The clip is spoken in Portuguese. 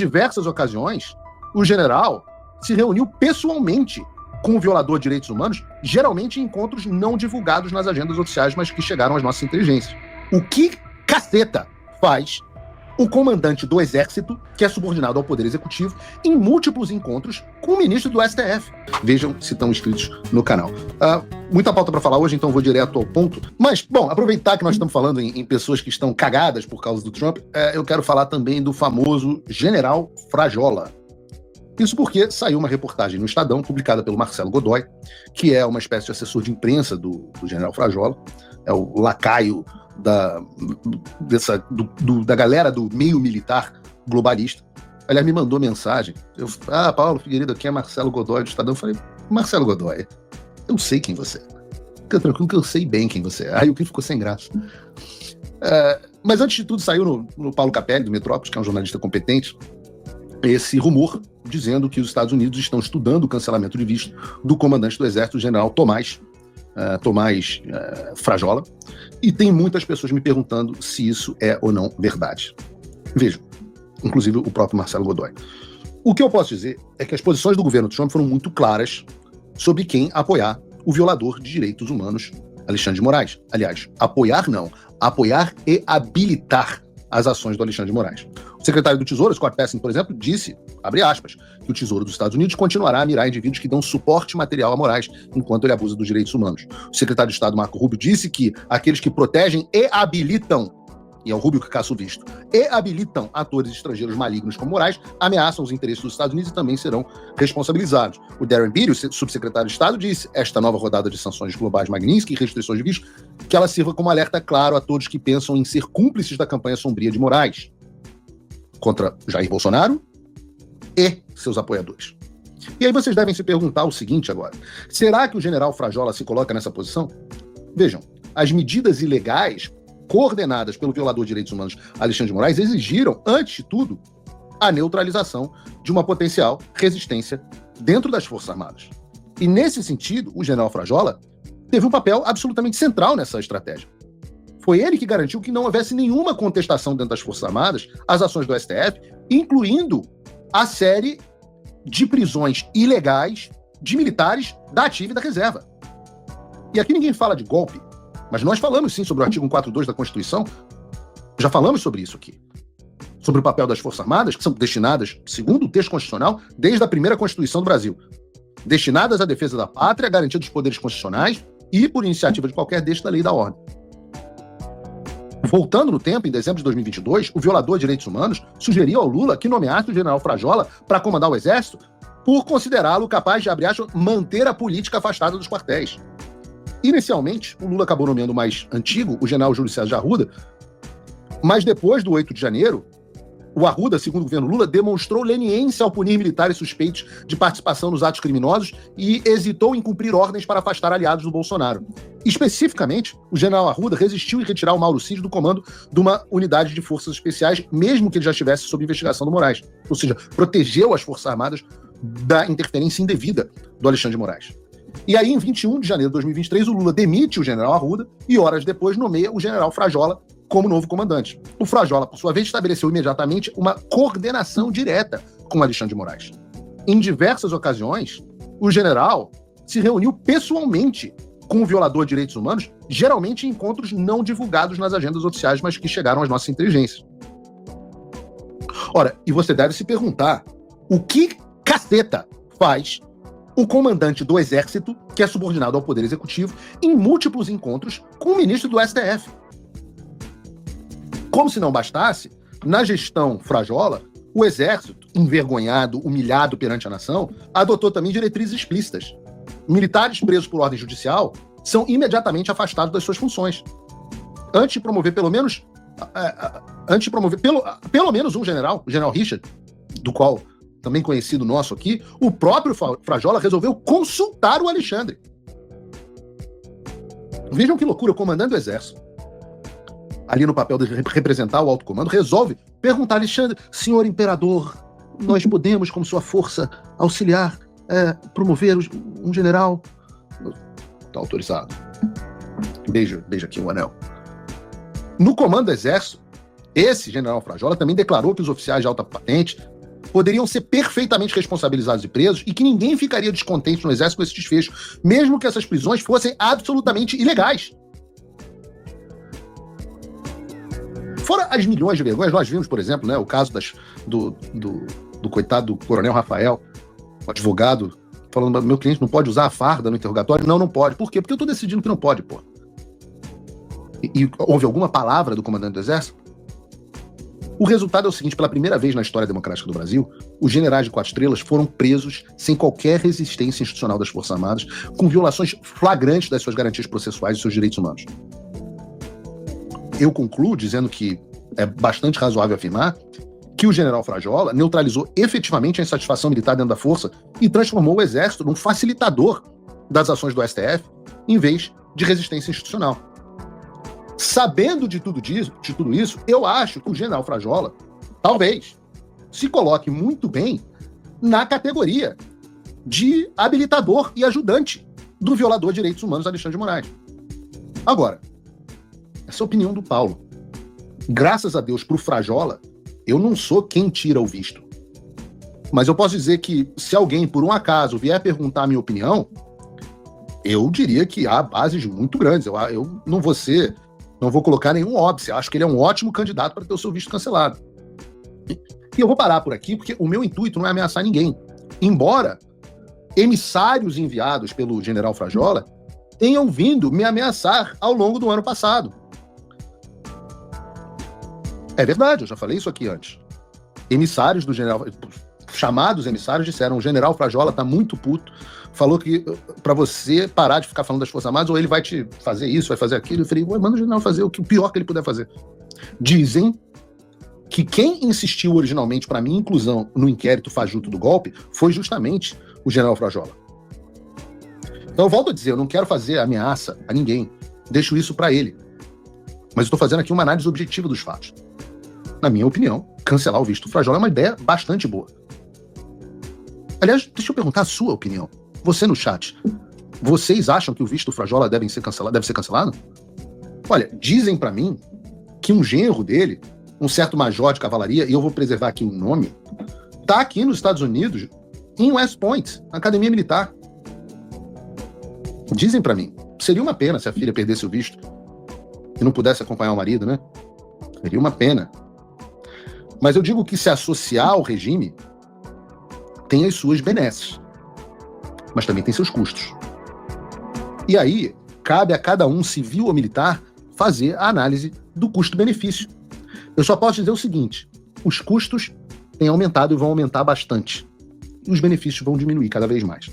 diversas ocasiões, o general se reuniu pessoalmente com o violador de direitos humanos, geralmente em encontros não divulgados nas agendas oficiais, mas que chegaram às nossas inteligências. O que caceta faz o comandante do Exército, que é subordinado ao Poder Executivo, em múltiplos encontros com o ministro do STF? Vejam se estão inscritos no canal. Muita pauta para falar hoje, então vou direto ao ponto. Mas, bom, aproveitar que nós estamos falando em pessoas que estão cagadas por causa do Trump, eu quero falar também do famoso General Frajola. Isso porque saiu uma reportagem no Estadão, publicada pelo Marcelo Godoy, que é uma espécie de assessor de imprensa do General Frajola, é o lacaio da galera do meio militar globalista. Aliás, me mandou mensagem. Paulo Figueiredo, aqui é Marcelo Godoy do Estadão. Eu falei, Marcelo Godoy, eu sei quem você é. Fica tranquilo que eu sei bem quem você é. Aí o que ficou sem graça. Mas antes de tudo, saiu no Paulo Capelli, do Metrópolis, que é um jornalista competente, esse rumor dizendo que os Estados Unidos estão estudando o cancelamento de visto do comandante do Exército, o general Tomás Frajola, e tem muitas pessoas me perguntando se isso é ou não verdade. Vejam, inclusive o próprio Marcelo Godoy. O que eu posso dizer é que as posições do governo Trump foram muito claras sobre quem apoiar o violador de direitos humanos, Alexandre de Moraes. Aliás, apoiar e habilitar as ações do Alexandre de Moraes. O secretário do Tesouro, Scott Bessent, por exemplo, disse, abre aspas, que o Tesouro dos Estados Unidos continuará a mirar indivíduos que dão suporte material a Moraes enquanto ele abusa dos direitos humanos. O secretário de Estado, Marco Rubio, disse que aqueles que protegem e habilitam, e é o Rubio que caça o visto, e habilitam atores estrangeiros malignos como Moraes, ameaçam os interesses dos Estados Unidos e também serão responsabilizados. O Darren Beatty, o subsecretário de Estado, disse, esta nova rodada de sanções globais Magnitsky e restrições de visto, que ela sirva como alerta claro a todos que pensam em ser cúmplices da campanha sombria de Moraes contra Jair Bolsonaro e seus apoiadores. E aí vocês devem se perguntar o seguinte agora, será que o general Frajola se coloca nessa posição? Vejam, as medidas ilegais coordenadas pelo violador de direitos humanos Alexandre de Moraes exigiram, antes de tudo, a neutralização de uma potencial resistência dentro das Forças Armadas. E nesse sentido, o general Frajola teve um papel absolutamente central nessa estratégia. Foi ele que garantiu que não houvesse nenhuma contestação dentro das Forças Armadas às ações do STF, incluindo a série de prisões ilegais de militares da ativa e da reserva. E aqui ninguém fala de golpe, mas nós falamos sim sobre o artigo 142 da Constituição, já falamos sobre isso aqui. Sobre o papel das Forças Armadas, que são destinadas, segundo o texto constitucional, desde a primeira Constituição do Brasil, destinadas à defesa da pátria, à garantia dos poderes constitucionais e, por iniciativa de qualquer deixo, da lei e da ordem. Voltando no tempo, em dezembro de 2022, o violador de direitos humanos sugeriu ao Lula que nomeasse o general Frajola para comandar o Exército por considerá-lo capaz de, abre aspas, manter a política afastada dos quartéis. Inicialmente, o Lula acabou nomeando o mais antigo, o general Júlio César de Arruda, mas depois do 8 de janeiro, o Arruda, segundo o governo Lula, demonstrou leniência ao punir militares suspeitos de participação nos atos criminosos e hesitou em cumprir ordens para afastar aliados do Bolsonaro. Especificamente, o general Arruda resistiu em retirar o Mauro Cid do comando de uma unidade de forças especiais, mesmo que ele já estivesse sob investigação do Moraes. Ou seja, protegeu as Forças Armadas da interferência indevida do Alexandre de Moraes. E aí, em 21 de janeiro de 2023, o Lula demite o general Arruda e, horas depois, nomeia o general Frajola como novo comandante. O Frajola, por sua vez, estabeleceu imediatamente uma coordenação direta com Alexandre de Moraes. Em diversas ocasiões, o general se reuniu pessoalmente com o violador de direitos humanos, geralmente em encontros não divulgados nas agendas oficiais, mas que chegaram às nossas inteligências. Ora, e você deve se perguntar, o que caceta faz o comandante do Exército, que é subordinado ao Poder Executivo, em múltiplos encontros com o ministro do STF? Como se não bastasse, na gestão Frajola, o Exército, envergonhado, humilhado perante a nação, adotou também diretrizes explícitas. Militares presos por ordem judicial são imediatamente afastados das suas funções. Antes de promover pelo menos um general, o general Richard, do qual também conhecido nosso aqui, o próprio Frajola resolveu consultar o Alexandre. Vejam que loucura, o comandante do Exército, ali no papel de representar o alto comando, resolve perguntar a Alexandre, senhor imperador, nós podemos, como sua força auxiliar, promover um general? Está autorizado. Beija aqui o anel. No comando do Exército, esse general Frajola também declarou que os oficiais de alta patente poderiam ser perfeitamente responsabilizados e presos e que ninguém ficaria descontente no Exército com esse desfecho, mesmo que essas prisões fossem absolutamente ilegais. Fora as milhões de vergonhas, nós vimos, por exemplo, né, o caso do coitado do Coronel Rafael, o advogado, falando, meu cliente não pode usar a farda no interrogatório. Não pode. Por quê? Porque eu tô decidindo que não pode, pô. E houve alguma palavra do comandante do Exército? O resultado é o seguinte: pela primeira vez na história democrática do Brasil, os generais de 4 estrelas foram presos sem qualquer resistência institucional das Forças Armadas, com violações flagrantes das suas garantias processuais e seus direitos humanos. Eu concluo dizendo que é bastante razoável afirmar que o general Frajola neutralizou efetivamente a insatisfação militar dentro da força e transformou o Exército num facilitador das ações do STF, em vez de resistência institucional. Sabendo de tudo isso, eu acho que o general Frajola, talvez, se coloque muito bem na categoria de habilitador e ajudante do violador de direitos humanos Alexandre de Moraes. Agora, essa é a opinião do Paulo. Graças a Deus, pro Frajola, eu não sou quem tira o visto. Mas eu posso dizer que se alguém, por um acaso, vier perguntar a minha opinião, eu diria que há bases muito grandes. Eu não vou colocar nenhum óbice. Acho que ele é um ótimo candidato para ter o seu visto cancelado. E eu vou parar por aqui, porque o meu intuito não é ameaçar ninguém. Embora emissários enviados pelo general Frajola tenham vindo me ameaçar ao longo do ano passado. É verdade, eu já falei isso aqui antes. Emissários do general, chamados emissários, disseram: o general Frajola tá muito puto, falou que para você parar de ficar falando das Forças Armadas, ou ele vai te fazer isso, vai fazer aquilo. Eu falei: manda o general fazer o pior que ele puder fazer. Dizem que quem insistiu originalmente para minha inclusão no inquérito fajuto do golpe foi justamente o general Frajola. Então eu volto a dizer, eu não quero fazer ameaça a ninguém, deixo isso para ele. Mas estou fazendo aqui uma análise objetiva dos fatos. Na minha opinião, cancelar o visto do Frajola é uma ideia bastante boa. Aliás, deixa eu perguntar a sua opinião. Você no chat, vocês acham que o visto do Frajola deve ser cancelado? Olha, dizem para mim que um genro dele, um certo major de cavalaria, e eu vou preservar aqui o nome, tá aqui nos Estados Unidos, em West Point, na academia militar. Dizem para mim, seria uma pena se a filha perdesse o visto e não pudesse acompanhar o marido, né? Seria uma pena. Mas eu digo que se associar ao regime tem as suas benesses, mas também tem seus custos. E aí, cabe a cada um, civil ou militar, fazer a análise do custo-benefício. Eu só posso dizer o seguinte: os custos têm aumentado e vão aumentar bastante. E os benefícios vão diminuir cada vez mais.